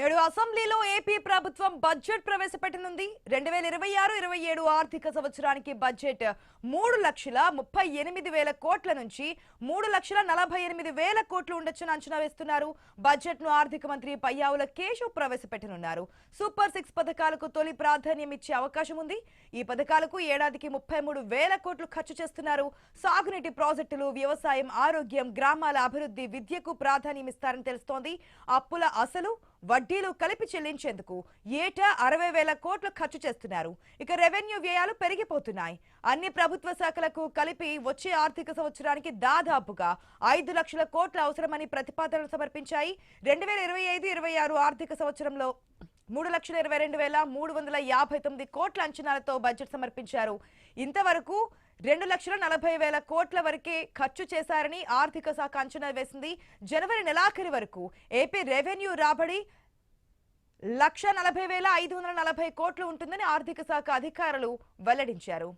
నేడు అసెంబ్లీలో ఏపీ ప్రభుత్వం బడ్జెట్ ప్రవేశపెట్టనుంది. 2026-27 ఆర్థిక సంవత్సరానికి బడ్జెట్ 3,38,000 కోట్ల నుంచి 3,48,000 కోట్లు ఉండొచ్చని అంచనా వేస్తున్నారు. బడ్జెట్ ను ఆర్థిక మంత్రి పయ్యావుల కేశవ్ ప్రవేశపెట్టనున్నారు. సూపర్ 6 పథకాలకు తొలి ప్రాధాన్యం ఇచ్చే అవకాశం ఉంది. ఈ పథకాలకు ఏడాదికి 33,000 కోట్లు ఖర్చు చేస్తున్నారు. సాగునీటి ప్రాజెక్టులు, వ్యవసాయం, ఆరోగ్యం, గ్రామాల అభివృద్ధి, విద్యకు ప్రాధాన్యం ఇస్తారని తెలుస్తోంది. అప్పుల అసలు వడ్డీలు కలిపి చెల్లించేందుకు ఏటా 60,000 కోట్లు ఖర్చు చేస్తున్నారు. ఇక రెవెన్యూ వ్యయాలు పెరిగిపోతున్నాయి. అన్ని ప్రభుత్వ శాఖలకు కలిపి వచ్చే ఆర్థిక సంవత్సరానికి దాదాపుగా 5 లక్షల కోట్ల అవసరమని ప్రతిపాదనలు సమర్పించాయి. 2025-26 ఆర్థిక సంవత్సరంలో 3,22,359 కోట్ల అంచనాలతో బడ్జెట్ సమర్పించారు. ఇంతవరకు 2,40,000 కోట్ల వరకే ఖర్చు చేశారని ఆర్థిక శాఖ అంచనా వేసింది. జనవరి నెలాఖరు వరకు ఏపీ రెవెన్యూ రాబడి 1,40,540 కోట్లు ఉంటుందని ఆర్థిక శాఖ అధికారులు వెల్లడించారు.